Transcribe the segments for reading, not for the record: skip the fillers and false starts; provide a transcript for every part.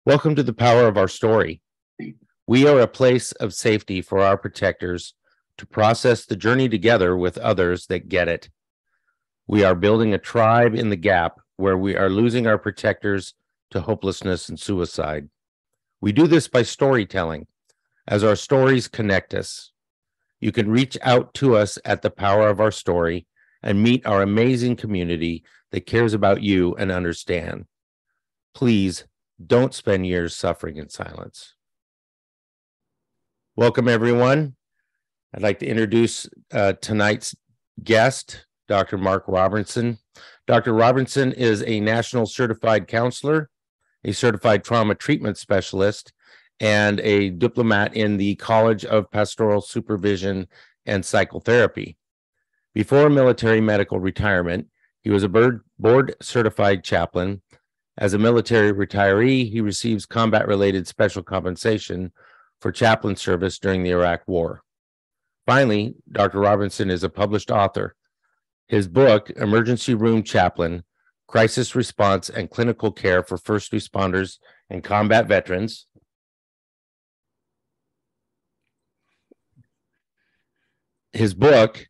Welcome to the power of our story. We are a place of safety for our protectors to process the journey together with others that get it. We are building a tribe in the gap where we are losing our protectors to hopelessness and suicide. We do this by storytelling, as our stories connect us. You can reach out to us at the power of our story and meet our amazing community that cares about you and understand. Please don't spend years suffering in silence. Welcome, everyone. I'd like to introduce tonight's guest, Dr. Mark Robertson. Dr. Robertson is a national certified counselor, a certified trauma treatment specialist, and a diplomat in the College of Pastoral Supervision and Psychotherapy. Before military medical retirement, he was a board certified chaplain. As a military retiree, he receives combat-related special compensation for chaplain service during the Iraq War. Finally, Dr. Robertson is a published author. His book, Emergency Room Chaplain, Crisis Response and Clinical Care for First Responders and Combat Veterans. His book,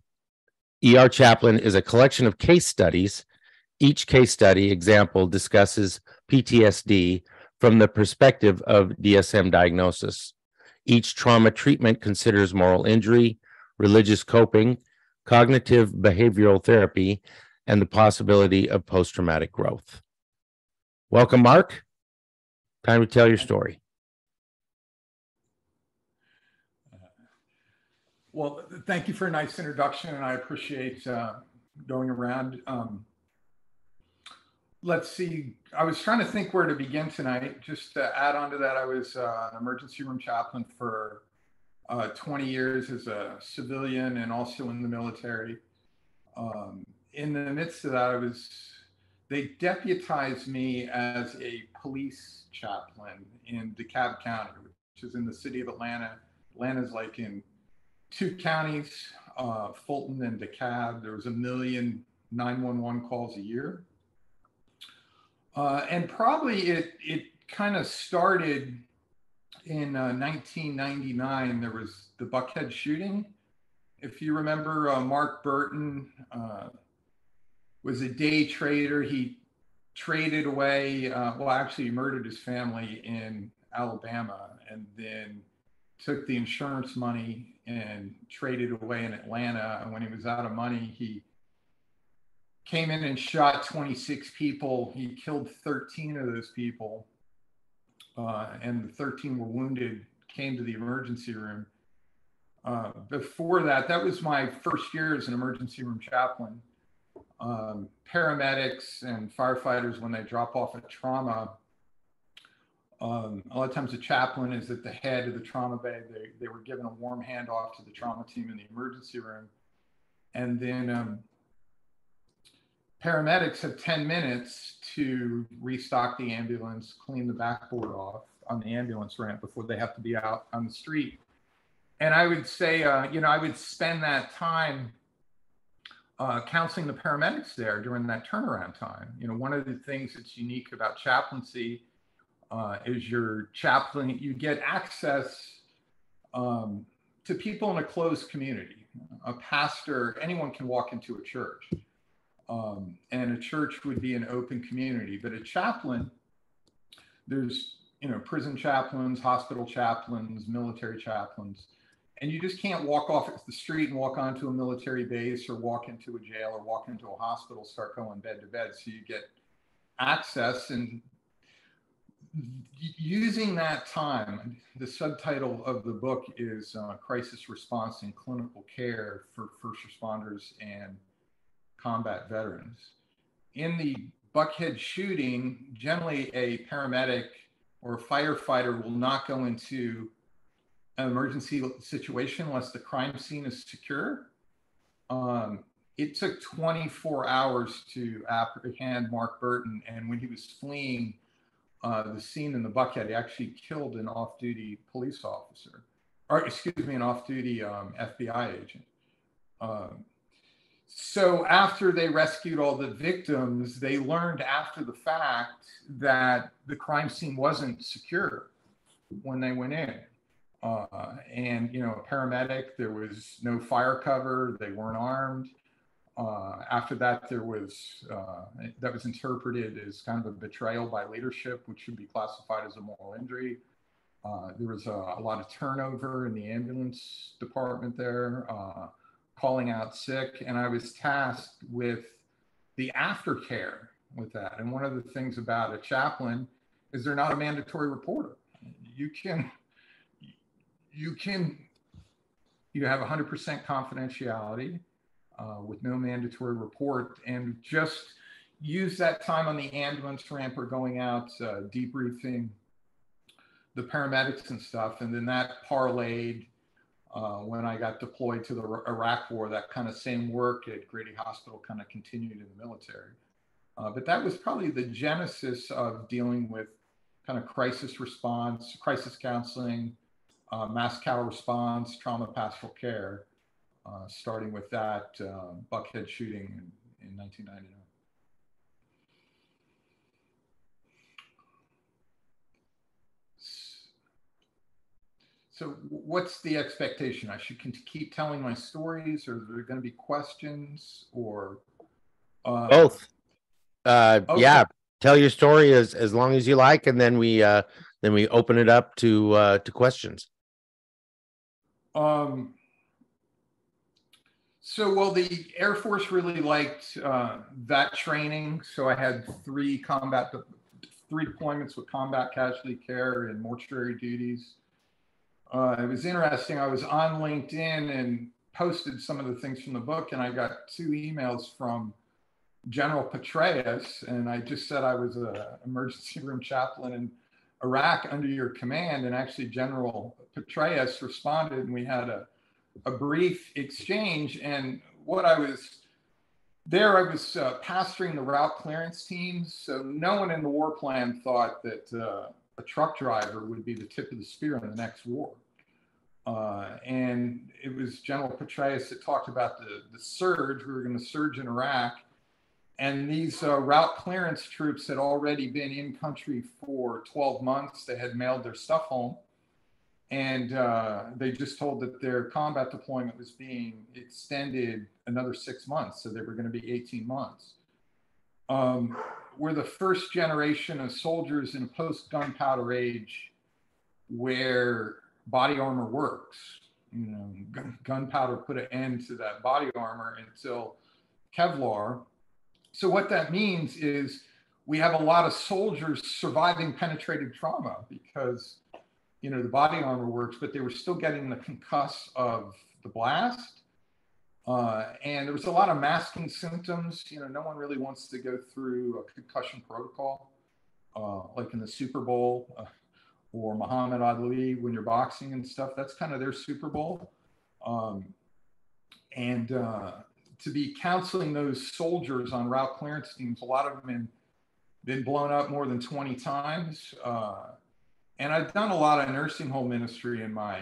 ER Chaplain, is a collection of case studies. Each case study example discusses PTSD from the perspective of DSM diagnosis. Each trauma treatment considers moral injury, religious coping, cognitive behavioral therapy, and the possibility of post-traumatic growth. Welcome, Mark. Time to tell your story. Well, thank you for a nice introduction, and I appreciate going around. Let's see, I was trying to think where to begin tonight. Just to add on to that, I was an emergency room chaplain for 20 years as a civilian and also in the military. In the midst of that, they deputized me as a police chaplain in DeKalb County, which is in the city of Atlanta. Atlanta's like in two counties, Fulton and DeKalb. There was 1 million 911 calls a year. And probably it kind of started in 1999. There was the Buckhead shooting. If you remember, Mark Burton was a day trader. He traded away, he murdered his family in Alabama and then took the insurance money and traded away in Atlanta. And when he was out of money, he came in and shot 26 people. He killed 13 of those people, and the 13 were wounded, came to the emergency room. Before that, that was my first year as an emergency room chaplain. Paramedics and firefighters, when they drop off at trauma, a lot of times the chaplain is at the head of the trauma bay. They were given a warm handoff to the trauma team in the emergency room. And then paramedics have 10 minutes to restock the ambulance, clean the backboard off on the ambulance ramp before they have to be out on the street. And I would say, I would spend that time counseling the paramedics there during that turnaround time. One of the things that's unique about chaplaincy is your chaplain, you get access to people in a closed community. A pastor, anyone can walk into a church. And a church would be an open community, but a chaplain, there's, prison chaplains, hospital chaplains, military chaplains, and you just can't walk off the street and walk onto a military base or walk into a jail or walk into a hospital, start going bed to bed. So you get access, and using that time, the subtitle of the book is Crisis Response and Clinical Care for First Responders and Combat Veterans. In the Buckhead shooting, generally a paramedic or a firefighter will not go into an emergency situation unless the crime scene is secure. It took 24 hours to apprehend Mark Burton, and when he was fleeing the scene in the Buckhead, he actually killed an off-duty police officer, or excuse me, an off-duty FBI agent. So after they rescued all the victims, they learned after the fact that the crime scene wasn't secure when they went in. And, you know, a paramedic, there was no fire cover, they weren't armed. After that, there was, that was interpreted as kind of a betrayal by leadership, which should be classified as a moral injury. There was a lot of turnover in the ambulance department there, calling out sick. And I was tasked with the aftercare with that. And one of the things about a chaplain is they're not a mandatory reporter. You have 100% confidentiality with no mandatory report, and just use that time on the ambulance ramp or going out debriefing the paramedics and stuff. And then that parlayed when I got deployed to the Iraq War, that kind of same work at Grady Hospital kind of continued in the military. But that was probably the genesis of dealing with kind of crisis response, crisis counseling, mass cow response, trauma pastoral care, starting with that Buckhead shooting in 1999. So what's the expectation? I should keep telling my stories, or are there going to be questions, or Both. Okay. Yeah, tell your story as long as you like, and then we open it up to questions. So, well, the Air Force really liked that training. So I had three deployments with combat casualty care and mortuary duties. It was interesting. I was on LinkedIn and posted some of the things from the book, and I got 2 emails from General Petraeus, and I just said I was an emergency room chaplain in Iraq under your command, and actually General Petraeus responded, and we had a brief exchange. And what I was pastoring the route clearance teams, so no one in the war plan thought that a truck driver would be the tip of the spear in the next war. And it was General Petraeus that talked about the surge. We were going to surge in Iraq. And these route clearance troops had already been in country for 12 months. They had mailed their stuff home. And they just told that their combat deployment was being extended another 6 months. So they were going to be 18 months. We're the first generation of soldiers in a post-gunpowder age where body armor works. You know, gunpowder put an end to that body armor until Kevlar. So what that means is we have a lot of soldiers surviving penetrated trauma because, you know, the body armor works, but they were still getting the concuss of the blast. And there was a lot of masking symptoms. You know, no one really wants to go through a concussion protocol, like in the Super Bowl or Muhammad Ali when you're boxing and stuff. That's kind of their Super Bowl. And to be counseling those soldiers on route clearance teams, a lot of them have been blown up more than 20 times. And I've done a lot of nursing home ministry in my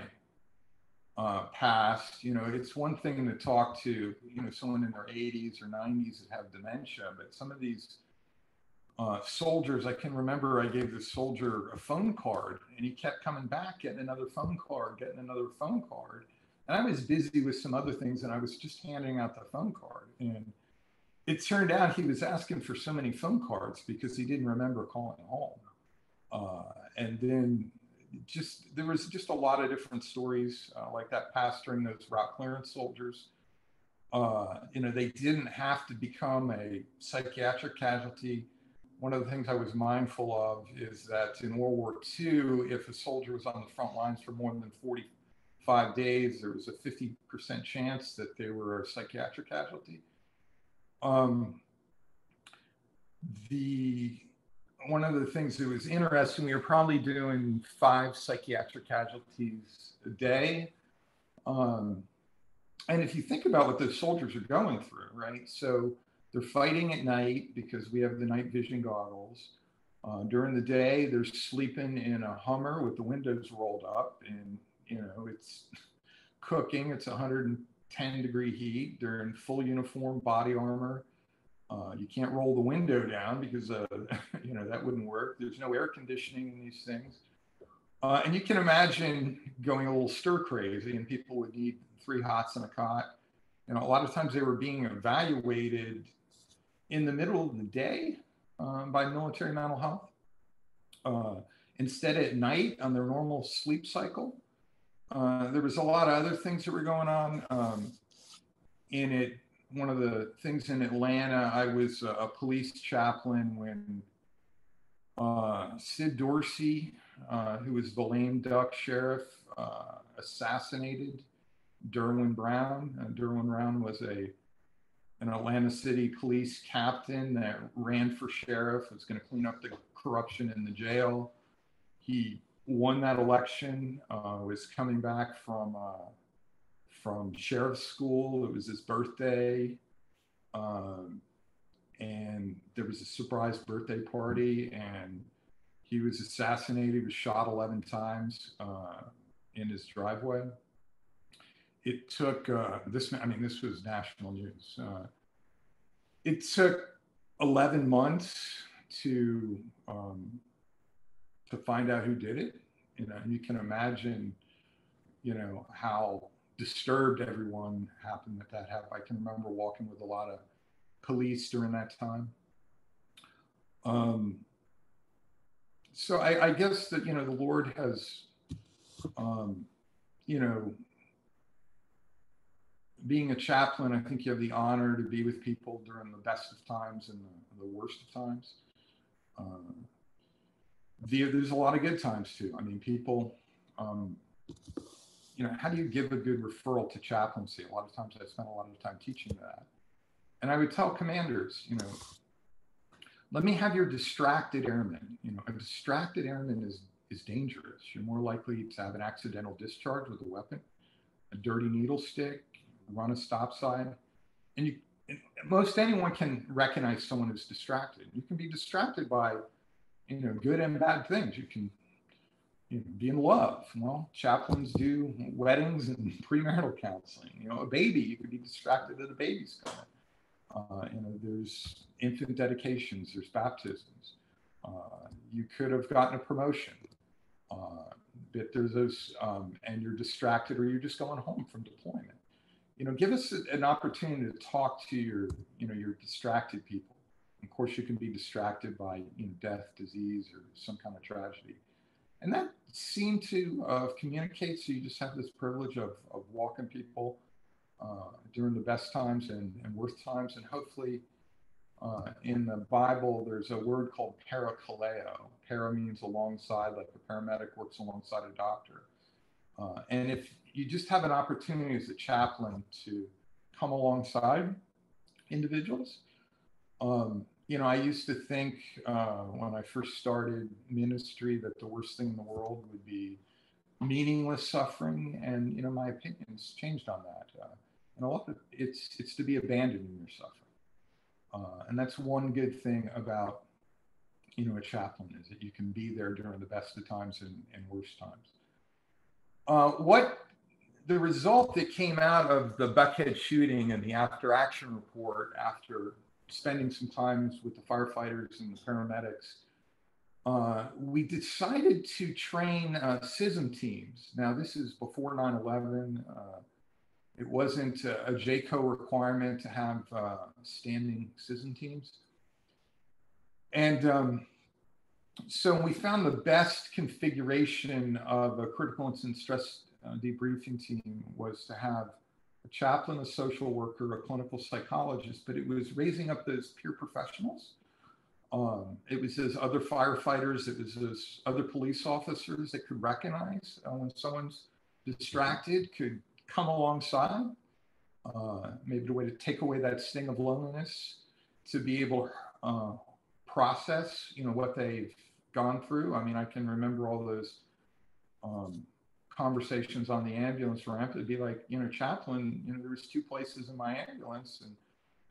past. You know, it's one thing to talk to, you know, someone in their 80s or 90s that have dementia, but some of these soldiers, I can remember I gave this soldier a phone card and he kept coming back, getting another phone card, getting another phone card. And I was busy with some other things and I was just handing out the phone card. And it turned out he was asking for so many phone cards because he didn't remember calling home. And then there was just a lot of different stories like that pastoring those route clearance soldiers. You know, they didn't have to become a psychiatric casualty. One of the things I was mindful of is that in World War II, if a soldier was on the front lines for more than 45 days, there was a 50% chance that they were a psychiatric casualty. One of the things that was interesting, we were probably doing 5 psychiatric casualties a day. And if you think about what those soldiers are going through, right? So they're fighting at night because we have the night vision goggles. During the day, they're sleeping in a Hummer with the windows rolled up, and you know it's cooking. It's 100 10-degree heat. They're in full uniform, body armor. You can't roll the window down because that wouldn't work. There's no air conditioning in these things. And you can imagine going a little stir crazy, and people would need 3 hots and a cot. A lot of times they were being evaluated in the middle of the day by military mental health. Instead, at night on their normal sleep cycle. There was a lot of other things that were going on in it. One of the things in Atlanta, I was a police chaplain when Sid Dorsey, who was the lame duck sheriff, assassinated Derwin Brown. Derwin Brown was an Atlanta City police captain that ran for sheriff, was going to clean up the corruption in the jail. He won that election, was coming back from sheriff's school. It was his birthday. And there was a surprise birthday party, and he was assassinated. He was shot 11 times in his driveway. It took this was national news. It took 11 months to find out who did it. And you can imagine, how disturbed everyone happened that happened. I can remember walking with a lot of police during that time. So I guess that, the Lord has, being a chaplain, I think you have the honor to be with people during the best of times and the worst of times. There's a lot of good times too. People, how do you give a good referral to chaplaincy? A lot of times I spent a lot of time teaching that. And I would tell commanders, let me have your distracted airman. A distracted airman is dangerous. You're more likely to have an accidental discharge with a weapon, a dirty needle stick, run a stop sign. And most anyone can recognize someone who's distracted. You can be distracted by, good and bad things. You can be in love. Well, chaplains do weddings and premarital counseling. A baby, you could be distracted that a baby's coming. There's infant dedications, there's baptisms. You could have gotten a promotion, but there's those, and you're distracted, or you're just going home from deployment. Give us an opportunity to talk to your distracted people. Of course, you can be distracted by death, disease, or some kind of tragedy. And that seemed to communicate. So you just have this privilege of walking people during the best times and worst times. And hopefully in the Bible, there's a word called parakaleo. Para means alongside, like a paramedic works alongside a doctor. And if you just have an opportunity as a chaplain to come alongside individuals, I used to think when I first started ministry that the worst thing in the world would be meaningless suffering, and my opinions changed on that. And a lot of it's to be abandoning your suffering, and that's one good thing about a chaplain, is that you can be there during the best of times and worst times. What the result that came out of the Buckhead shooting and the after action report, after spending some time with the firefighters and the paramedics, we decided to train CISM teams. Now, this is before 9/11. It wasn't a JCO requirement to have standing CISM teams. And so we found the best configuration of a critical incident stress debriefing team was to have a chaplain, a social worker, a clinical psychologist, but it was raising up those peer professionals. It was those other firefighters, it was those other police officers that could recognize when someone's distracted, could come alongside, maybe a way to take away that sting of loneliness, to be able to process, what they've gone through. I can remember all those conversations on the ambulance ramp. It'd be like, chaplain, there was 2 places in my ambulance, and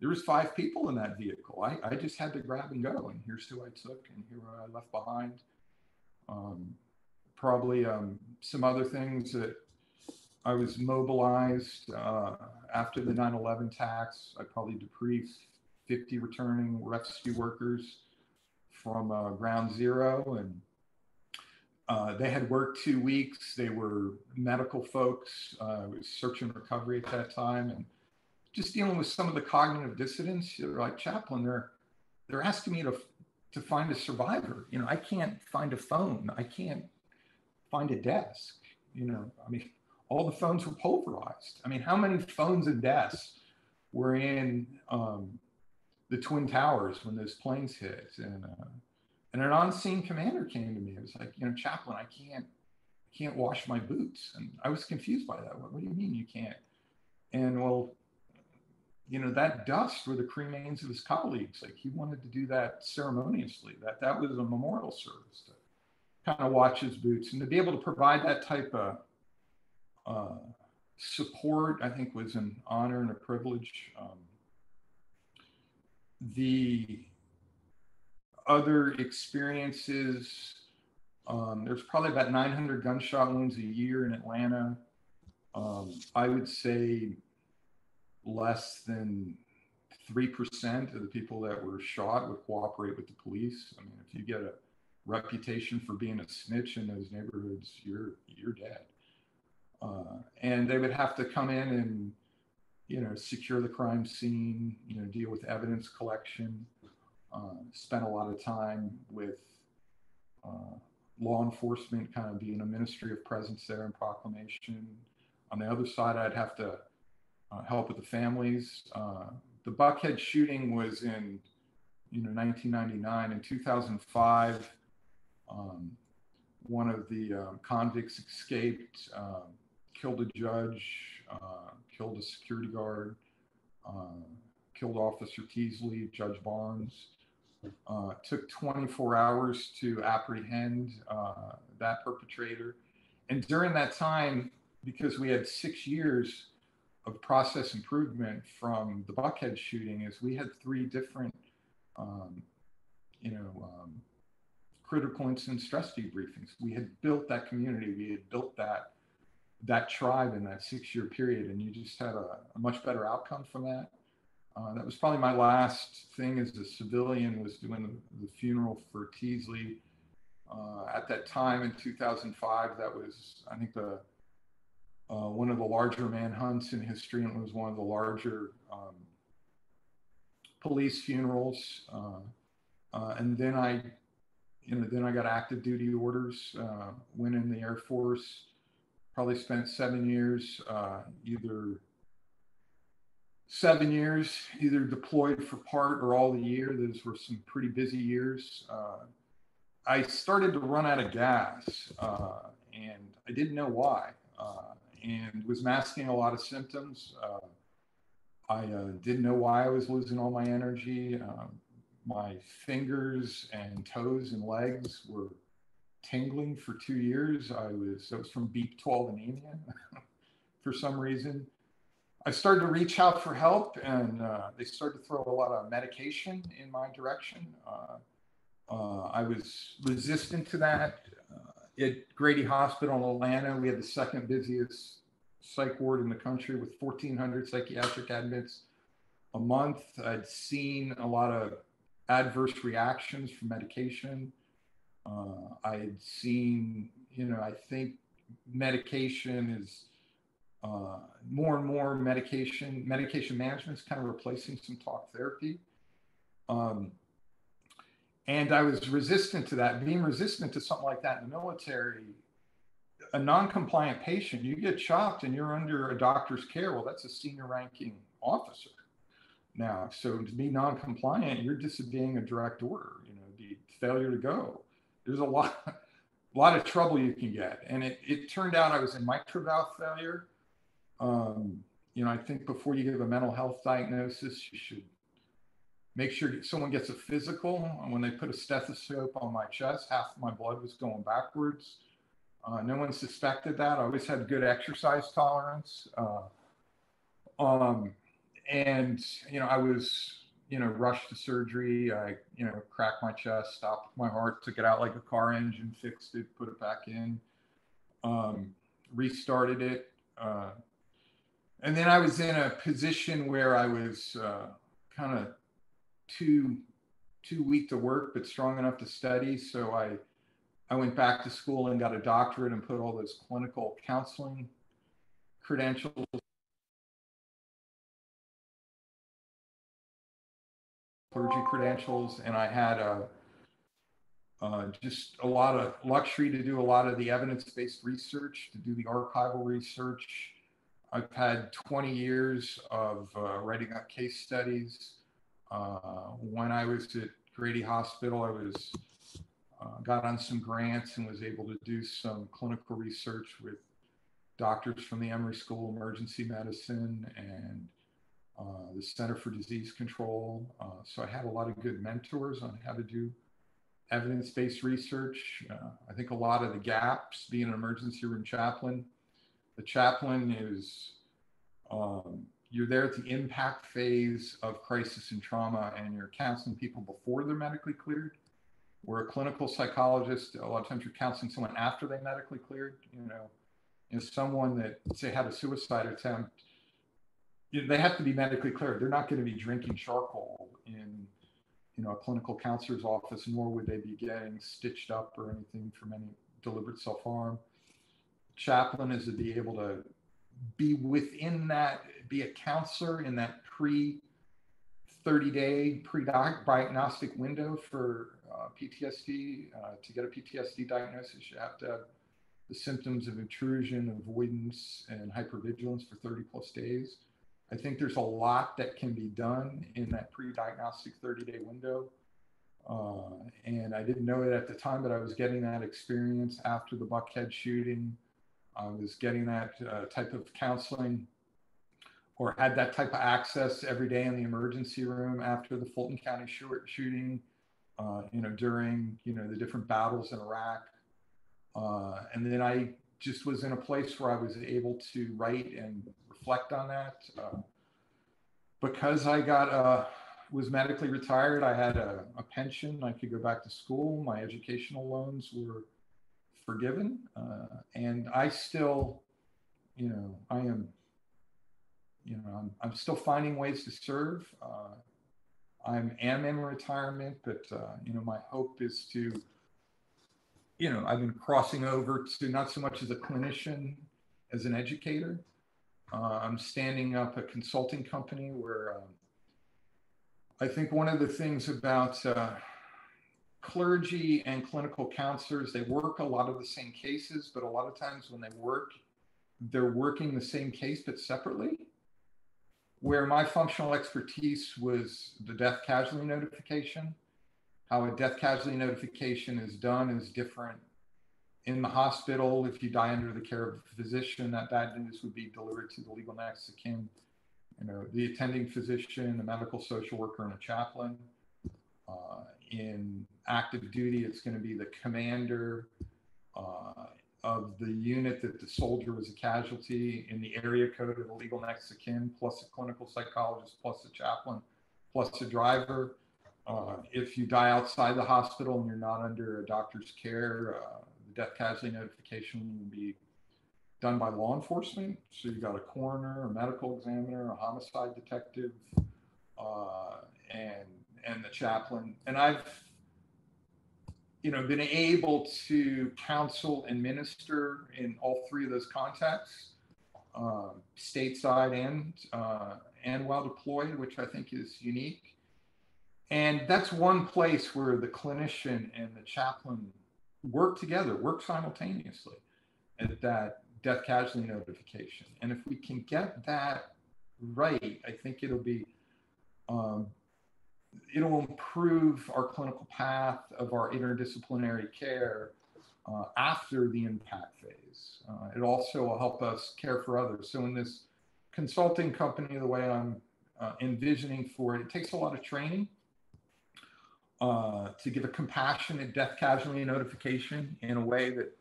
there was 5 people in that vehicle. I just had to grab and go, and here's who I took, and here I left behind. Probably some other things that I was mobilized after the 9/11 attacks. I probably debriefed 50 returning rescue workers from ground zero, and they had worked 2 weeks. They were medical folks. It was search and recovery at that time, and just dealing with some of the cognitive dissidents. They're like, chaplain, they're asking me to find a survivor. You know, I can't find a phone. I can't find a desk. You know, I mean, all the phones were pulverized. I mean, how many phones and desks were in the Twin Towers when those planes hit? And an on-scene commander came to me. It was like, you know, chaplain, I can't wash my boots. And I was confused by that. What do you mean you can't? And well, you know, that dust were the cremains of his colleagues. Like, he wanted to do that ceremoniously. That was a memorial service to kind of watch his boots, and to be able to provide that type of support, I think, was an honor and a privilege. The other experiences, there's probably about 900 gunshot wounds a year in Atlanta. I would say less than 3% of the people that were shot would cooperate with the police. I mean, if you get a reputation for being a snitch in those neighborhoods, you're dead. And they would have to come in and, you know, secure the crime scene, you know, deal with evidence collection, spend a lot of time with law enforcement, kind of being a ministry of presence there and proclamation. On the other side, I'd have to help with the families. The Buckhead shooting was in, you know, 1999. In 2005, one of the convicts escaped, killed a judge, killed a security guard, killed Officer Teasley, Judge Barnes. Took 24 hours to apprehend that perpetrator. And during that time, because we had 6 years of process improvement from the Buckhead shooting, is we had 3 different, critical incident stress debriefings. We had built that community. We had built that tribe in that 6-year period, and you just had a much better outcome from that. That was probably my last thing as a civilian, was doing the funeral for Teasley. At that time in 2005, that was, I think, one of the larger manhunts in history, and it was one of the larger police funerals. And then I got active duty orders, went in the Air Force, probably spent 7 years, either deployed for part or all the year. Those were some pretty busy years. I started to run out of gas, and I didn't know why, and was masking a lot of symptoms. I didn't know why I was losing all my energy. My fingers and toes and legs were tingling for 2 years. That was from B12 anemia for some reason. I started to reach out for help, and they started to throw a lot of medication in my direction. I was resistant to that. At Grady Hospital in Atlanta, we had the second busiest psych ward in the country with 1,400 psychiatric admits a month. I'd seen a lot of adverse reactions from medication. I had seen, I think medication is more and more medication management is kind of replacing some talk therapy. And I was resistant to that. Being resistant to something like that in the military, a non-compliant patient, you get chopped and you're under a doctor's care. Well, that's a senior ranking officer now. So to be non-compliant, you're disobeying a direct order, the failure to go. There's a lot of trouble you can get. And it turned out I was in mitral valve failure. I think before you give a mental health diagnosis, you should make sure someone gets a physical. When they put a stethoscope on my chest, half of my blood was going backwards. No one suspected that. I always had good exercise tolerance. And, I was, rushed to surgery. I, cracked my chest, stopped my heart, took it out like a car engine, fixed it, put it back in, restarted it. And then I was in a position where I was kind of too weak to work, but strong enough to study. So I went back to school and got a doctorate and put all those clinical counseling credentials, clergy credentials, and I had just a lot of luxury to do a lot of the evidence-based research, to do the archival research. I've had 20 years of writing up case studies. When I was at Grady Hospital, I was got on some grants and was able to do some clinical research with doctors from the Emory School of Emergency Medicine and the Center for Disease Control. So I had a lot of good mentors on how to do evidence-based research. I think a lot of the gaps, being an emergency room chaplain, the chaplain is, you're there at the impact phase of crisis and trauma, and you're counseling people before they're medically cleared. Where a clinical psychologist, a lot of times you're counseling someone after they medically cleared. Someone that, say, had a suicide attempt, they have to be medically cleared. They're not going to be drinking charcoal in a clinical counselor's office, nor would they be getting stitched up or anything from any deliberate self-harm. Chaplain is to be able to be within that, be a counselor in that 30-day pre-diagnostic window for PTSD. To get a PTSD diagnosis, you have to have the symptoms of intrusion, avoidance, and hypervigilance for 30 plus days. I think there's a lot that can be done in that pre-diagnostic 30-day window. And I didn't know it at the time, but I was getting that experience after the Buckhead shooting. I was getting that type of counseling, or had that type of access every day in the emergency room after the Fulton County shooting, during, the different battles in Iraq. And then I just was in a place where I was able to write and reflect on that. Because I was medically retired, I had a pension. I could go back to school. My educational loans were forgiven. And I still, I am, I'm still finding ways to serve. I am in retirement, but, my hope is to, I've been crossing over to not so much as a clinician as an educator. I'm standing up a consulting company where I think one of the things about clergy and clinical counselors, they work a lot of the same cases, but a lot of times when they work, they're working the same case, but separately. Where my functional expertise was the death casualty notification. How a death casualty notification is done is different in the hospital. If you die under the care of a physician, that bad news would be delivered to the legal next of kin, the attending physician, a medical social worker, and a chaplain. In active duty, it's going to be the commander of the unit that the soldier was a casualty, in the area code of the legal next of kin, plus a clinical psychologist, plus a chaplain, plus a driver. If you die outside the hospital and you're not under a doctor's care, the death casualty notification will be done by law enforcement. So you've got a coroner, a medical examiner, a homicide detective, and the chaplain. And I've been able to counsel and minister in all three of those contexts, stateside and while deployed, which I think is unique. And that's one place where the clinician and the chaplain work together, work simultaneously at that death casualty notification. And if we can get that right, I think it'll improve our clinical path of our interdisciplinary care after the impact phase. It also will help us care for others. So in this consulting company, the way I'm envisioning for it, it takes a lot of training to give a compassionate death casualty notification in a way that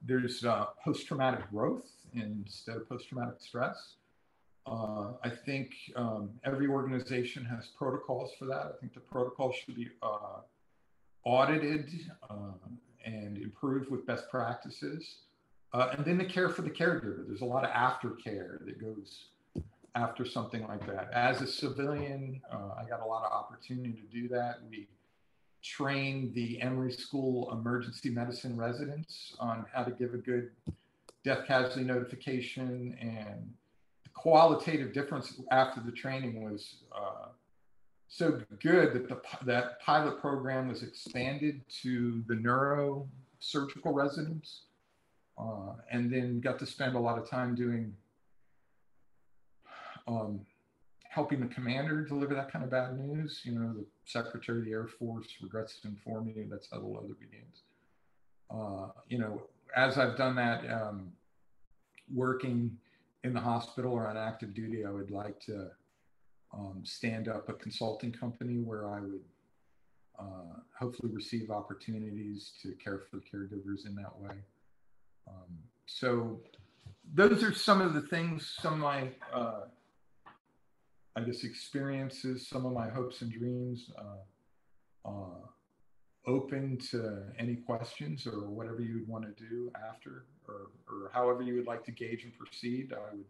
there's post-traumatic growth instead of post-traumatic stress. I think every organization has protocols for that. I think the protocols should be audited and improved with best practices. And then the care for the caregiver. There's a lot of aftercare that goes after something like that. As a civilian, I got a lot of opportunity to do that. We trained the Emory School emergency medicine residents on how to give a good death casualty notification, and the qualitative difference after the training was so good that that pilot program was expanded to the neurosurgical residents, and then got to spend a lot of time doing helping the commander deliver that kind of bad news. You know, the Secretary of the Air Force regrets to inform you that's how the letter begins. You know, as I've done that, working in the hospital or on active duty, I would like to stand up a consulting company where I would hopefully receive opportunities to care for caregivers in that way. So those are some of the things, some of my, I guess, experiences, some of my hopes and dreams. Open to any questions or whatever you would want to do after, or however you would like to gauge and proceed. I would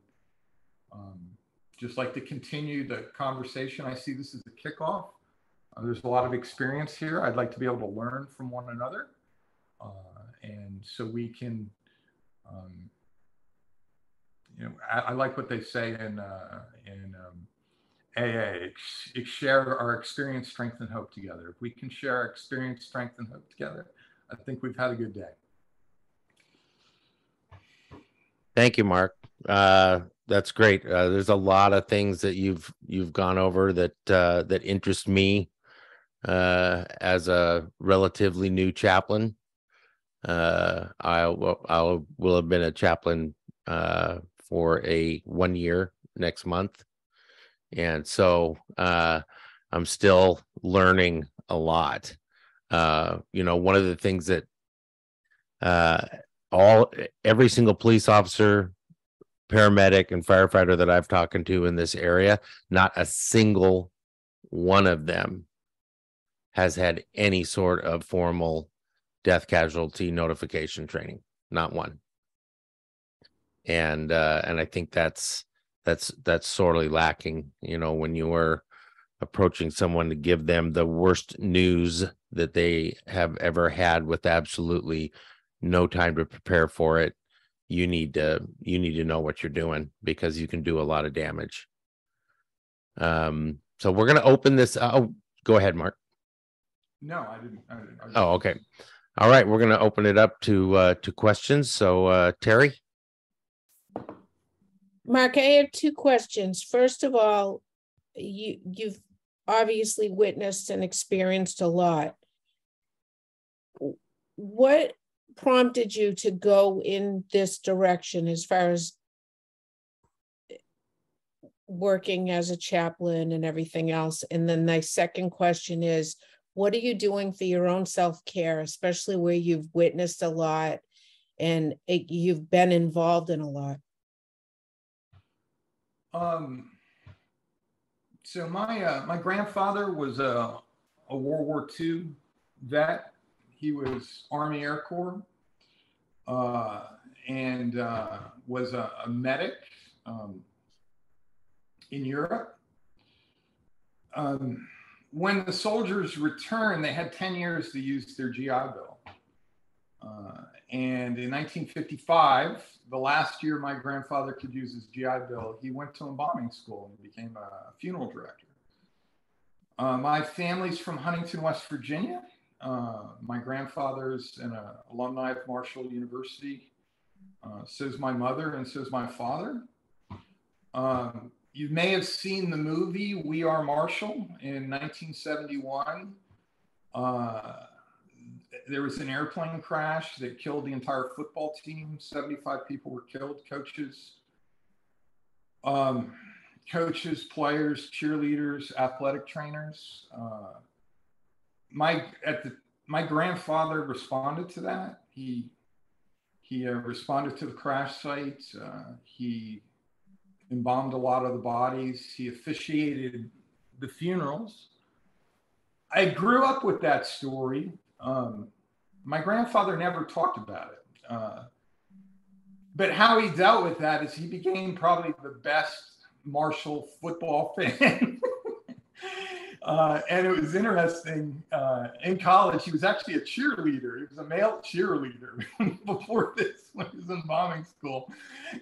just like to continue the conversation. I see this as a kickoff. There's a lot of experience here. I'd like to be able to learn from one another. And so we can, you know, I like what they say in AA, share our experience, strength, and hope together. If we can share our experience, strength, and hope together, I think we've had a good day. Thank you, Mark. That's great. There's a lot of things that you've gone over that that interest me as a relatively new chaplain. I will have been a chaplain for 1 year next month, and so I'm still learning a lot. You know, one of the things that every single police officer, paramedic, and firefighter that I've talked to in this area, not a single one of them has had any sort of formal death casualty notification training. Not one. And I think that's sorely lacking. You know, when you are approaching someone to give them the worst news that they have ever had with absolutely no time to prepare for it, you need to know what you're doing, because you can do a lot of damage. So we're going to open this. Oh, go ahead, Mark. No, I didn't. Oh, okay. All right. We're going to open it up to questions. So, Terry. Mark, I have two questions. First of all, you've obviously witnessed and experienced a lot. What prompted you to go in this direction as far as working as a chaplain and everything else? And then my second question is, what are you doing for your own self-care, especially where you've witnessed a lot and you've been involved in a lot? So my grandfather was a World War II vet. He was Army Air Corps, and was a medic in Europe. When the soldiers returned, they had 10 years to use their GI Bill. And in 1955, the last year my grandfather could use his GI Bill, he went to embalming school and became a funeral director. My family's from Huntington, West Virginia. My grandfather's an alumni of Marshall University. So's my mother, and so's my father. You may have seen the movie We Are Marshall in 1971. There was an airplane crash that killed the entire football team. 75 people were killed, coaches, players, cheerleaders, athletic trainers. My grandfather responded to that. He responded to the crash site. He embalmed a lot of the bodies. He officiated the funerals. I grew up with that story. My grandfather never talked about it. but how he dealt with that is he became probably the best Marshall football fan. And it was interesting. In college, he was actually a cheerleader. He was a male cheerleader before this, when he was in bombing school.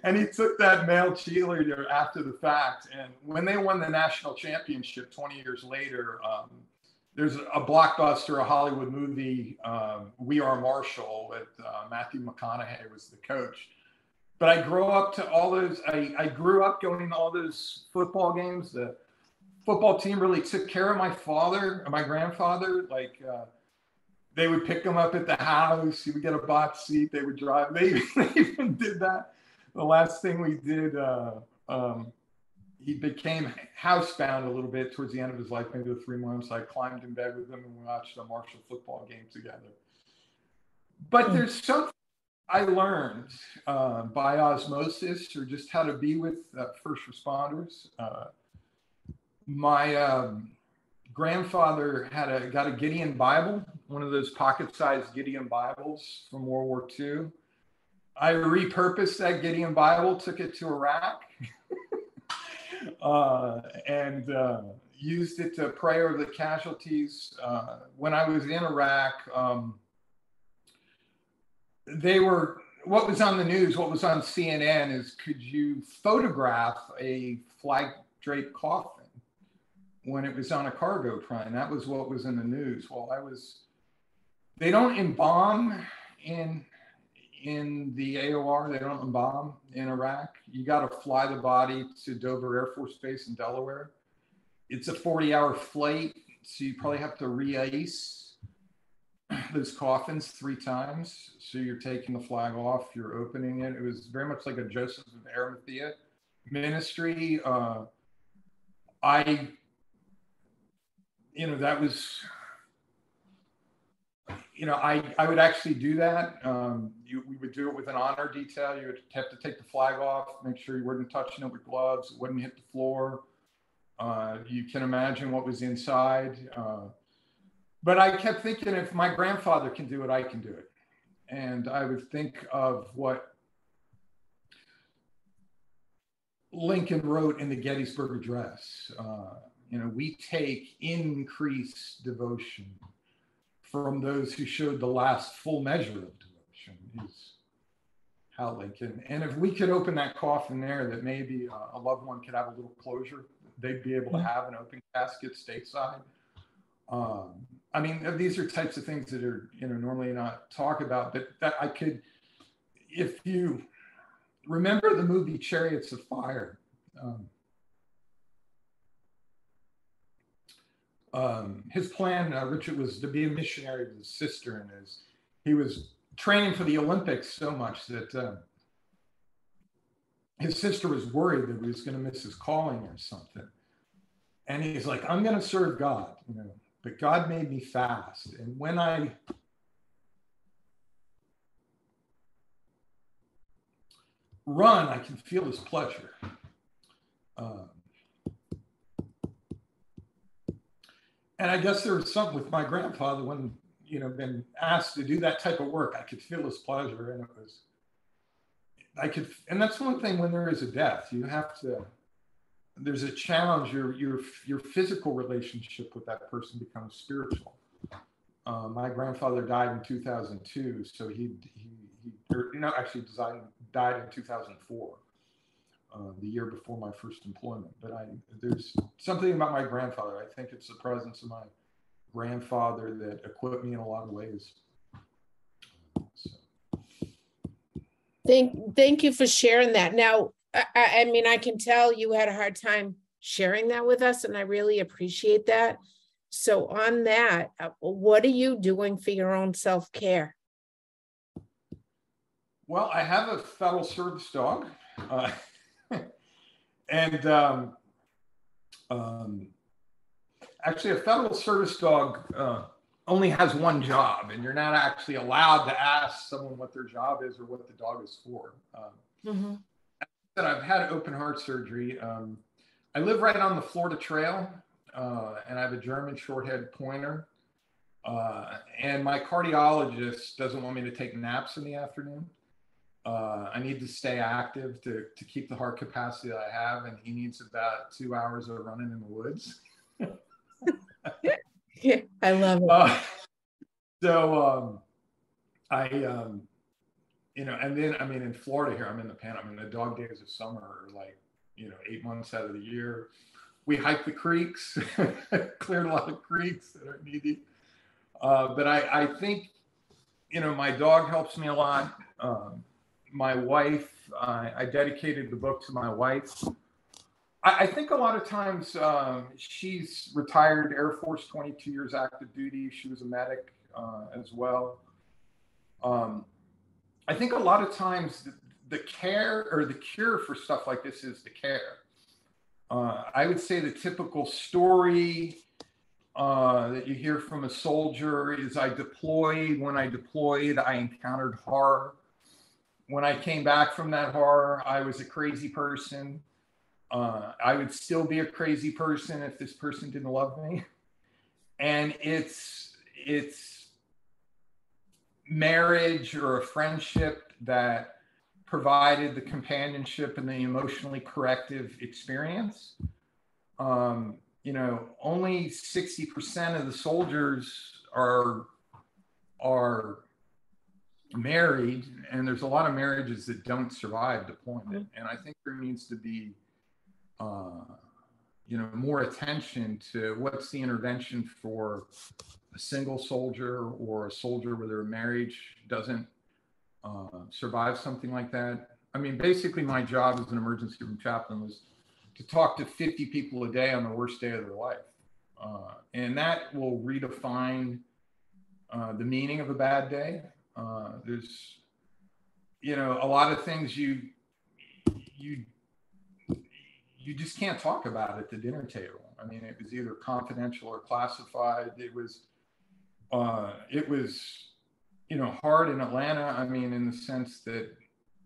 And he took that male cheerleader after the fact. And when they won the national championship 20 years later, there's a blockbuster, a Hollywood movie, We Are Marshall, with Matthew McConaughey was the coach. But I grew up to all those, I grew up going to all those football games. The football team really took care of my father and my grandfather. Like, they would pick him up at the house. He would get a box seat. They would drive. They even did that. The last thing we did, he became housebound a little bit towards the end of his life, maybe 3 months. I climbed in bed with him and we watched a Marshall football game together. But there's something I learned by osmosis, or just how to be with first responders. My grandfather got a Gideon Bible, one of those pocket-sized Gideon Bibles from World War II. I repurposed that Gideon Bible, took it to Iraq, and used it to pray over the casualties. When I was in Iraq, what was on the news, what was on CNN is, could you photograph a flag draped coffin when it was on a cargo plane? That was what was in the news. Well, they don't embalm in the AOR, they don't embalm in Iraq. You got to fly the body to Dover Air Force Base in Delaware. It's a 40-hour flight, so you probably have to re-ice those coffins 3 times. So you're taking the flag off, you're opening it. It was very much like a Joseph of Arimathea ministry. That was, I would actually do that. We would do it with an honor detail. You would have to take the flag off, make sure you weren't touching it with gloves, it wouldn't hit the floor. You can imagine what was inside. But I kept thinking, if my grandfather can do it, I can do it. And I would think of what Lincoln wrote in the Gettysburg Address. We take increased devotion from those who showed the last full measure of devotion, is how Lincoln. And if we could open that coffin there, that maybe a loved one could have a little closure, they'd be able to have an open casket stateside. These are types of things that are, normally not talked about, but that I could, if you remember the movie Chariots of Fire, his plan, Richard, was to be a missionary with his sister, and he was training for the Olympics so much that his sister was worried that he was going to miss his calling or something. And he's like, I'm going to serve God, but God made me fast. And when I run, I can feel his pleasure. And I guess there was something with my grandfather when, been asked to do that type of work, I could feel his pleasure. And and that's one thing when there is a death, there's a challenge. Your physical relationship with that person becomes spiritual. My grandfather died in 2002, so actually died in 2004, the year before my first employment. But there's something about my grandfather. I think it's the presence of my grandfather that equipped me in a lot of ways. Thank you for sharing that. Now, I can tell you had a hard time sharing that with us, and I really appreciate that. So on that, what are you doing for your own self-care? Well, I have a federal service dog. And actually, a federal service dog only has one job, and you're not actually allowed to ask someone what their job is or what the dog is for. I've had open heart surgery. I live right on the Florida Trail, and I have a German short-haired pointer. And my cardiologist doesn't want me to take naps in the afternoon. I need to stay active to keep the heart capacity that I have, and he needs about 2 hours of running in the woods. I love it. So you know, and then, I mean, in Florida here, I'm in the Panhandle. I mean, the dog days of summer are like, you know, 8 months out of the year. We hike the creeks, cleared a lot of creeks that are needy. But I think, you know, my dog helps me a lot. My wife, I dedicated the book to my wife. I think a lot of times she's retired Air Force, 22 years active duty. She was a medic as well. I think a lot of times the care or the cure for stuff like this is the care. I would say the typical story that you hear from a soldier is I deployed. When I deployed, I encountered horror. When I came back from that horror, I was a crazy person. I would still be a crazy person if this person didn't love me. And it's marriage or a friendship that provided the companionship and the emotionally corrective experience. You know, only 60% of the soldiers are married, and there's a lot of marriages that don't survive deployment. And I think there needs to be you know, more attention to what's the intervention for a single soldier or a soldier where their marriage doesn't survive something like that. I mean, basically my job as an emergency room chaplain was to talk to 50 people a day on the worst day of their life. And that will redefine the meaning of a bad day. There's, you know, a lot of things you just can't talk about at the dinner table. I mean, it was either confidential or classified. It was, you know, hard in Atlanta. I mean, in the sense that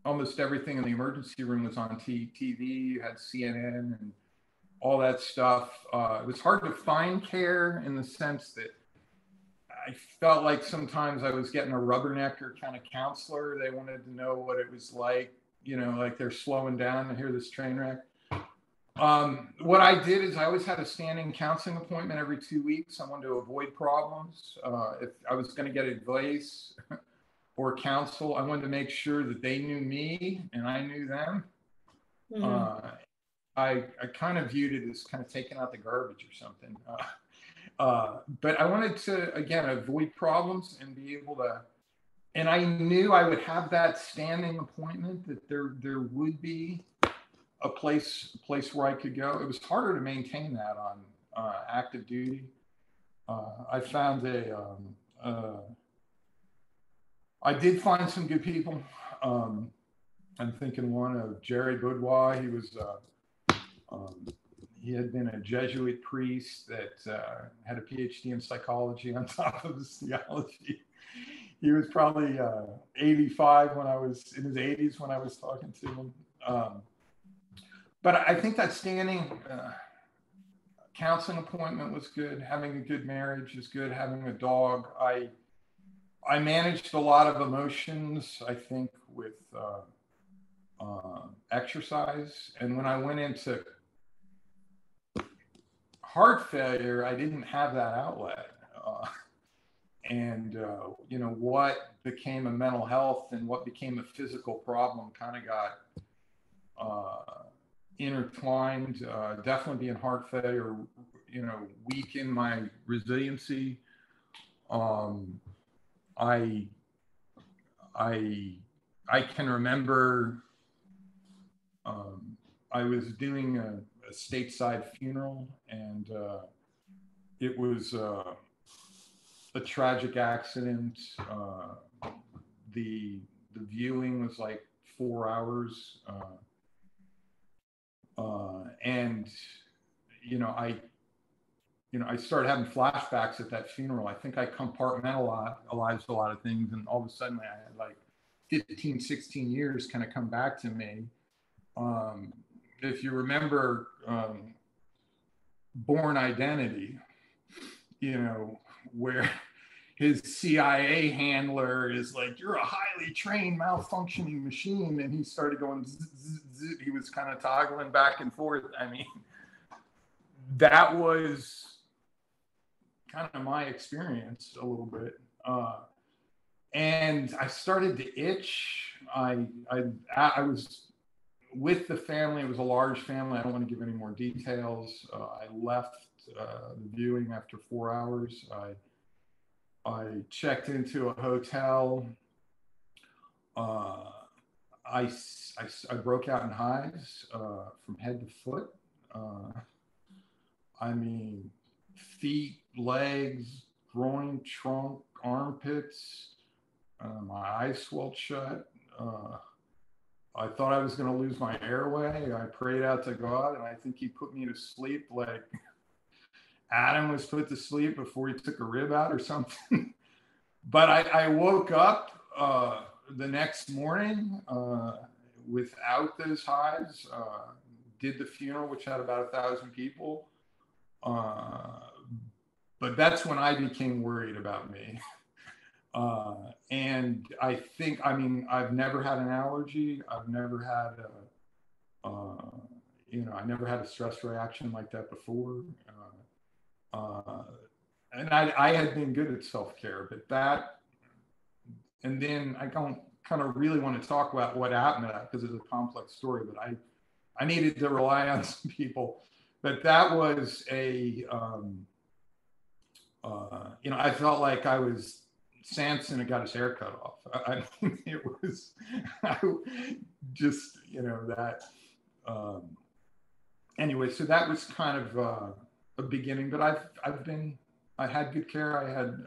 almost everything in the emergency room was on TV. You had CNN and all that stuff. It was hard to find care in the sense that I felt like sometimes I was getting a rubbernecker kind of counselor. They wanted to know what it was like, you know, like they're slowing down to hear this train wreck. What I did is I always had a standing counseling appointment every 2 weeks. I wanted to avoid problems. If I was going to get advice or counsel, I wanted to make sure that they knew me and I knew them. Mm-hmm. I kind of viewed it as kind of taking out the garbage or something. But I wanted to, again, avoid problems and be able to, and I knew I would have that standing appointment, that there would be a place where I could go. It was harder to maintain that on active duty. I found I did find some good people. I'm thinking one of Jerry Boudoir. He was, he had been a Jesuit priest that had a PhD in psychology on top of his theology. He was probably 85 when I was in his 80s when I was talking to him. But I think that standing counseling appointment was good. Having a good marriage is good. Having a dog. I managed a lot of emotions, I think, with exercise. And when I went into heart failure, I didn't have that outlet. And you know, what became a mental health and what became a physical problem kind of got intertwined. Definitely being heart failure, you know, weakened my resiliency. I can remember I was doing a stateside funeral, and it was a tragic accident. The viewing was like 4 hours. And, you know, I started having flashbacks at that funeral. I think I compartmentalized a lot of things, and all of a sudden I had like 15, 16 years kind of come back to me. If you remember Born Identity, you know, where his CIA handler is like, "You're a highly trained malfunctioning machine," and he started going zzz, zzz, zzz. He was kind of toggling back and forth. I mean, that was kind of my experience a little bit. And I started to itch. I was with the family. It was a large family. I don't want to give any more details. I left the viewing after 4 hours. I checked into a hotel. I broke out in hives from head to foot. I mean, feet, legs, groin, trunk, armpits. My eyes swelled shut. I thought I was going to lose my airway. I prayed out to God, and I think he put me to sleep like Adam was put to sleep before he took a rib out or something. But I woke up the next morning without those hives, did the funeral, which had about 1,000 people. But that's when I became worried about me. And I think, I mean, I've never had an allergy. I've never had I never had a stress reaction like that before. And I had been good at self-care, but that, and then I don't kind of really want to talk about what happened to that because it's a complex story, but I needed to rely on some people. But that was I felt like I was Samson had got his hair cut off. I mean, it was just, that. Anyway, so that was kind of a beginning, but I had good care. I had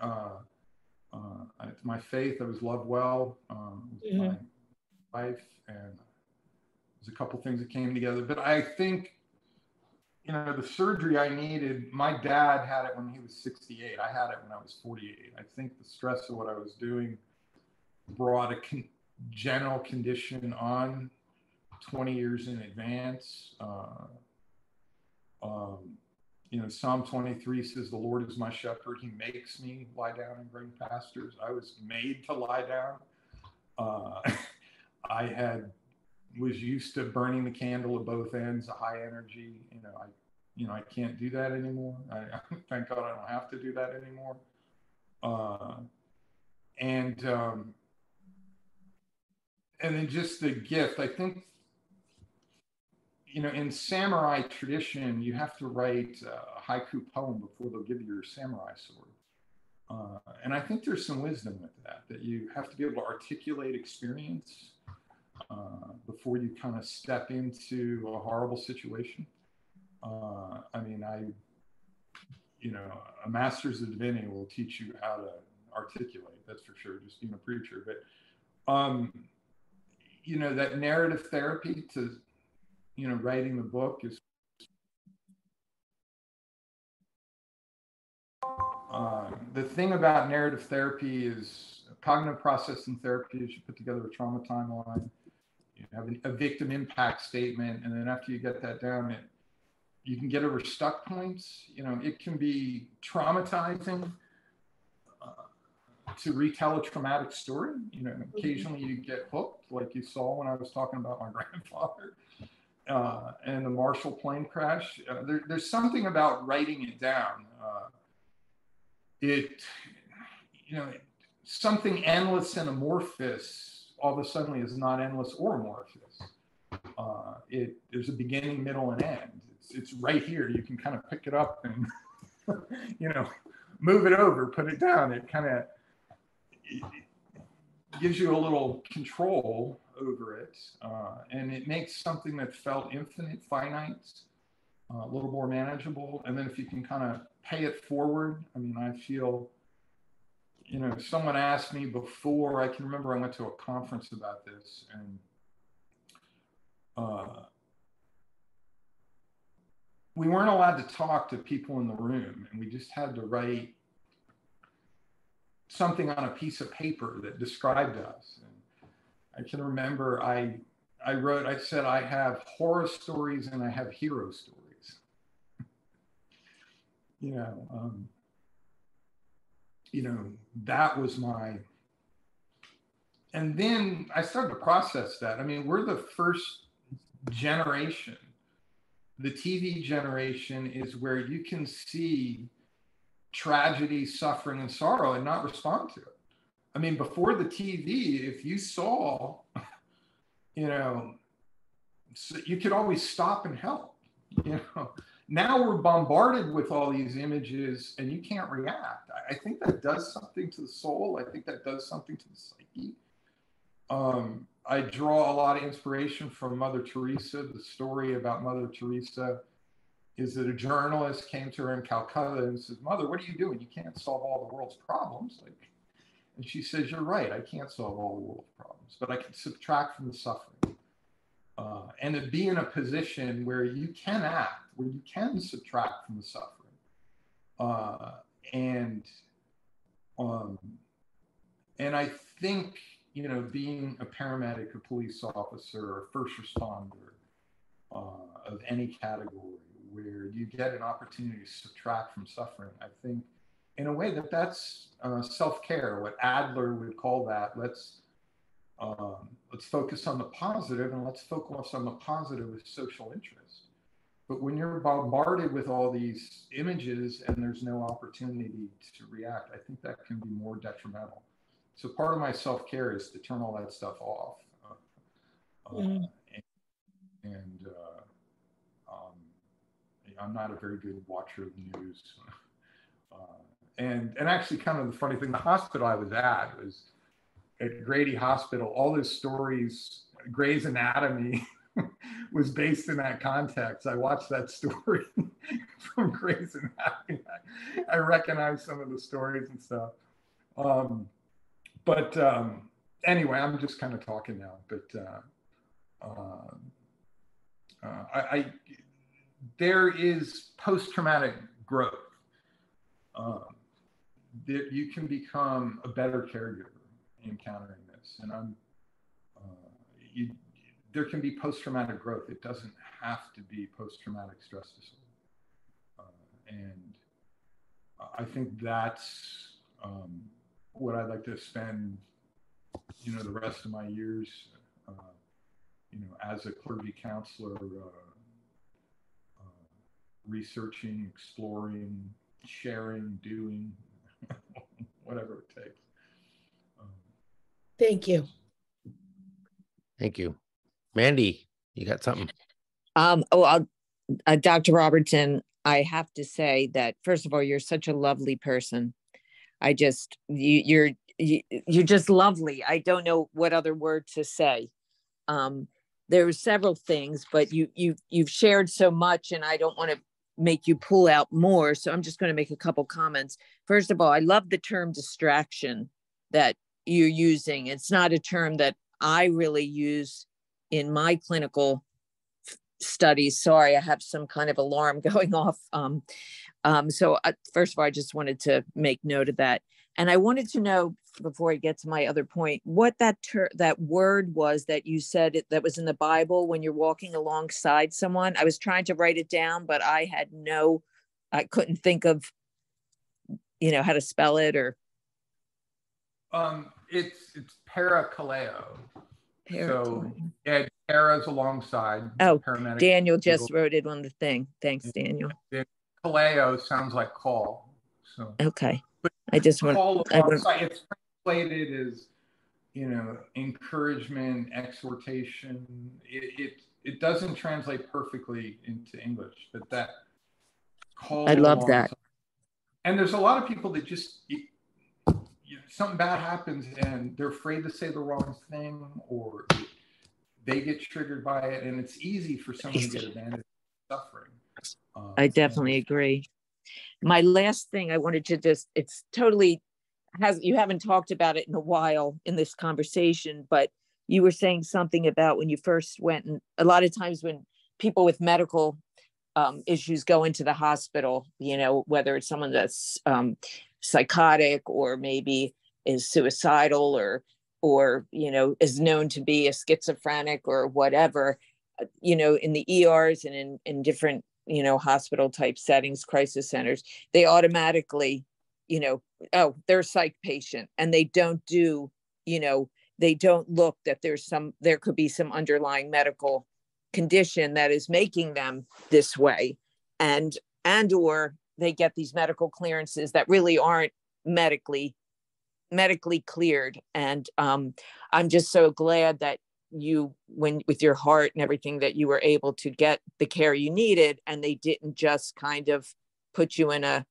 my faith. I was loved well with my wife, and there's a couple things that came together. But I think, the surgery I needed, my dad had it when he was 68. I had it when I was 48. I think the stress of what I was doing brought a general condition on 20 years in advance. Psalm 23 says, "The Lord is my shepherd. He makes me lie down in green pastures." I was made to lie down. I was used to burning the candle at both ends, a high energy. I can't do that anymore. Thank God I don't have to do that anymore. And then just the gift. I think, in samurai tradition, you have to write a haiku poem before they'll give you your samurai sword. And I think there's some wisdom with that you have to be able to articulate experience before you kind of step into a horrible situation. A master's of divinity will teach you how to articulate, that's for sure, just being a preacher. But, that narrative therapy to, writing the book is, the thing about narrative therapy is cognitive processing therapy is you put together a trauma timeline, you have a victim impact statement, and then after you get that down, you can get over stuck points. It can be traumatizing to retell a traumatic story. Occasionally you get hooked, like you saw when I was talking about my grandfather and the Marshall plane crash. There's something about writing it down. Something endless and amorphous all of a sudden is not endless or amorphous. There's a beginning, middle, and end. It's right here. You can kind of pick it up and, move it over, put it down. It kind of gives you a little control over it. And it makes something that felt infinite, finite, a little more manageable. And then if you can kind of pay it forward, I feel, someone asked me before, I can remember I went to a conference about this, and we weren't allowed to talk to people in the room, and we just had to write something on a piece of paper that described us. And I can remember I said, I have horror stories and I have hero stories. that was and then I started to process that. I mean, we're the first generation. The TV generation is where you can see tragedy, suffering, and sorrow and not respond to it. I mean, before the TV, if you saw, so you could always stop and help. Now we're bombarded with all these images and you can't react. I think that does something to the soul. I think that does something to the psyche. I draw a lot of inspiration from Mother Teresa. The story about Mother Teresa is that a journalist came to her in Calcutta and says, "Mother, what are you doing? You can't solve all the world's problems." And she says, "You're right. I can't solve all the world's problems, but I can subtract from the suffering." And to be in a position where you can act, where you can subtract from the suffering. And I think, being a paramedic, a police officer, or a first responder of any category, where you get an opportunity to subtract from suffering, I think in a way that's self-care, what Adler would call that. Let's focus on the positive, and let's focus on the positive with social interest. But when you're bombarded with all these images and there's no opportunity to react, I think that can be more detrimental. So part of my self-care is to turn all that stuff off. I'm not a very good watcher of the news. And actually, kind of the funny thing, the hospital I was at was at Grady Hospital. All those stories, Grey's Anatomy was based in that context. I watched that story from Grey's Anatomy. I recognize some of the stories and stuff. But anyway, I'm just kind of talking now. But there is post-traumatic growth. You can become a better caregiver encountering this, and there can be post-traumatic growth. It doesn't have to be post-traumatic stress disorder, and I think that's what I'd like to spend, the rest of my years, as a clergy counselor, researching, exploring, sharing, doing, whatever it takes. Thank you. Thank you. Mandy, you got something? Dr. Robertson, I have to say that, first of all, you're such a lovely person. You're just lovely. I don't know what other word to say. There were several things, but you've shared so much, and I don't want to make you pull out more. So I'm just going to make a couple comments. First of all, I love the term distraction that you're using. It's not a term that I really use in my clinical studies. Sorry, I have some kind of alarm going off. So first of all, I just wanted to make note of that. And I wanted to know, before I get to my other point, what that word was that you said that was in the Bible when you're walking alongside someone. I was trying to write it down, but I couldn't think of, how to spell it, or. It's parakaleo. So yeah, para is alongside. Oh, Daniel just wrote it on the thing. Thanks, Daniel. Kaleo sounds like call. So okay. I just want it's translated as, encouragement, exhortation. It doesn't translate perfectly into English, but that call. I love that. And there's a lot of people that just something bad happens and they're afraid to say the wrong thing, or they get triggered by it, and it's easy for someone to get advantage of suffering. I definitely agree. My last thing I wanted to you haven't talked about it in a while in this conversation, but you were saying something about when you first went, and a lot of times when people with medical issues go into the hospital, whether it's someone that's psychotic or maybe is suicidal or is known to be a schizophrenic or whatever, in the ERs and in different hospital type settings, crisis centers, they automatically you know, oh, they're a psych patient, and they don't do, you know, they don't look that there could be some underlying medical condition that is making them this way, and or they get these medical clearances that really aren't medically cleared. And I'm just so glad that you, when with your heart and everything, that you were able to get the care you needed, and they didn't just kind of put you in a,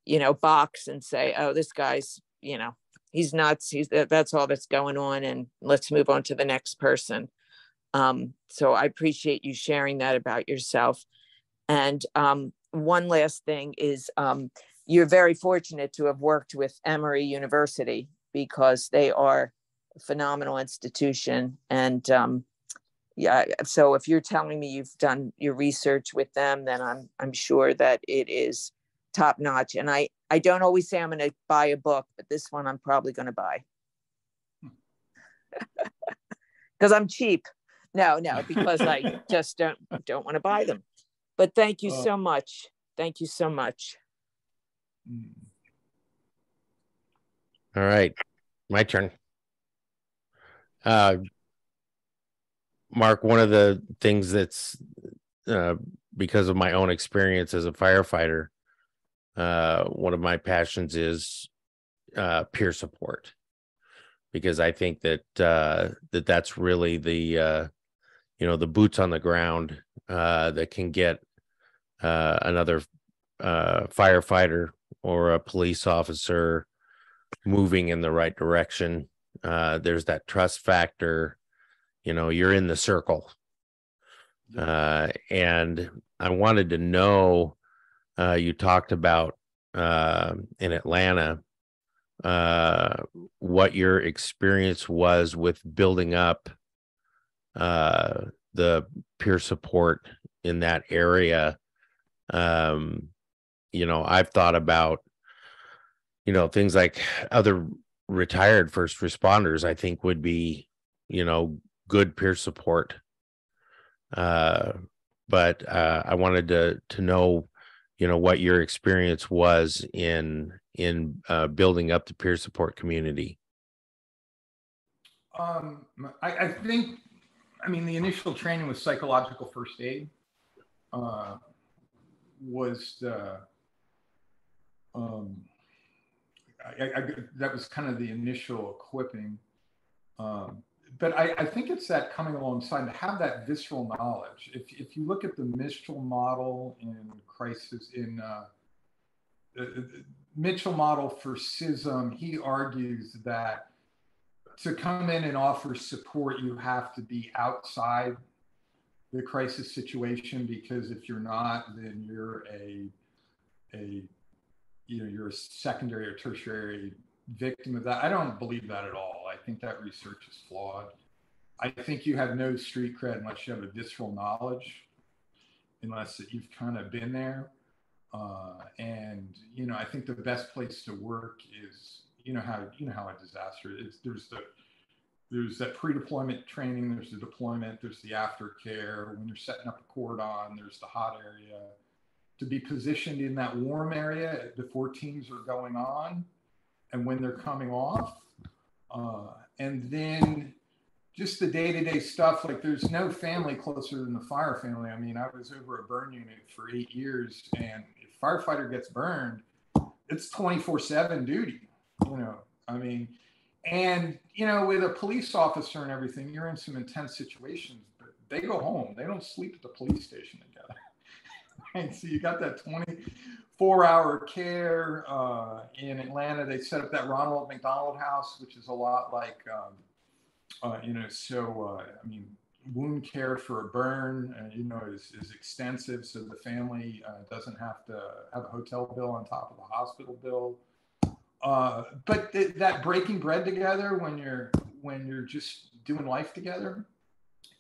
you know, box and say, oh, this guy's, you know, he's nuts, that's all that's going on, and let's move on to the next person. So I appreciate you sharing that about yourself. And one last thing is, you're very fortunate to have worked with Emory University, because they are a phenomenal institution. And yeah, so if you're telling me you've done your research with them, then I'm sure that it is top notch. And I don't always say I'm going to buy a book, but this one I'm probably going to buy because I'm cheap. No, because I just don't want to buy them. But thank you so much. Thank you so much. All right, my turn. Mark, one of the things that's because of my own experience as a firefighter, one of my passions is peer support, because I think that that's really the the boots on the ground that can get another firefighter or a police officer moving in the right direction. There's that trust factor. You're in the circle. And I wanted to know, you talked about in Atlanta, what your experience was with building up the peer support in that area. I've thought about, things like other retired first responders, I think would be, good peer support. But I wanted to know, what your experience was in building up the peer support community. I think, the initial training with psychological first aid was that was kind of the initial equipping. But I think it's that coming alongside to have that visceral knowledge. If you look at the Mitchell model in crisis, in Mitchell model for CISM, he argues that to come in and offer support, you have to be outside the crisis situation, because if you're not, then you're you're a secondary or tertiary victim of that. I don't believe that at all. I think that research is flawed. I think you have no street cred unless you have a visceral knowledge, unless that you've kind of been there. And I think the best place to work is how a disaster is. There's that pre-deployment training, there's the deployment, there's the aftercare. When you're setting up a cordon, there's the hot area. To be positioned in that warm area before teams are going on and when they're coming off. And then just the day-to-day stuff, like there's no family closer than the fire family. I was over a burn unit for 8 years, and if a firefighter gets burned, it's 24/7 duty, and, with a police officer and everything, you're in some intense situations, but they go home. They don't sleep at the police station together. Right? So you got that 24-hour care. In Atlanta, they set up that Ronald McDonald House, which is a lot like, wound care for a burn, is extensive. So the family doesn't have to have a hotel bill on top of the hospital bill. But that breaking bread together when you're just doing life together,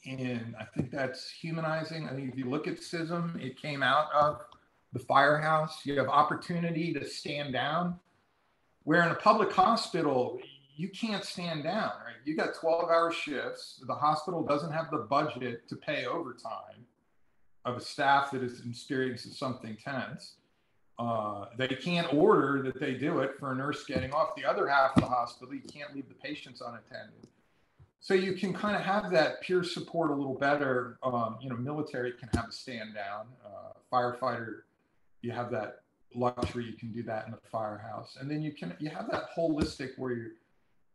and I think that's humanizing. I think if you look at CISM, it came out of the firehouse. You have opportunity to stand down, where in a public hospital, you can't stand down, right? You got 12-hour shifts. The hospital doesn't have the budget to pay overtime of a staff that is experiencing something tense. They can't order that they do it for a nurse getting off. The other half of the hospital, you can't leave the patients unattended. So you can kind of have that peer support a little better. Military can have a stand down. Firefighter, you have that luxury. You can do that in the firehouse, and then you have that holistic where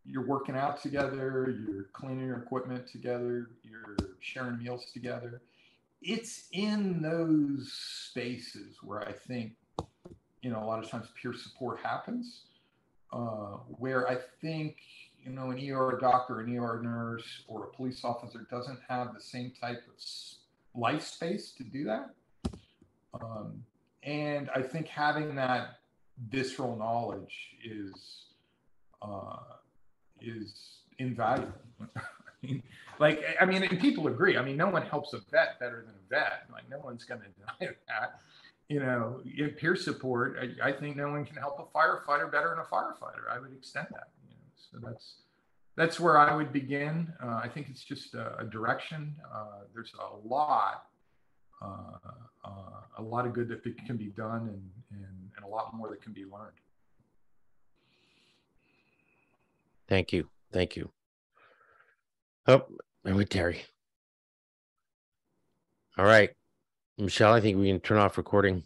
you're working out together, you're cleaning your equipment together, you're sharing meals together. It's in those spaces where I think, a lot of times peer support happens, where I think, an ER doctor, an ER nurse, or a police officer doesn't have the same type of life space to do that. And I think having that visceral knowledge is invaluable. And people agree. No one helps a vet better than a vet. Like, no one's going to deny that. Peer support, I think no one can help a firefighter better than a firefighter. I would extend that. So that's where I would begin. I think it's just a direction. There's a lot of good that can be done, and a lot more that can be learned. Thank you. Oh, I'm with Terry. All right, Michelle, I think we can turn off recording.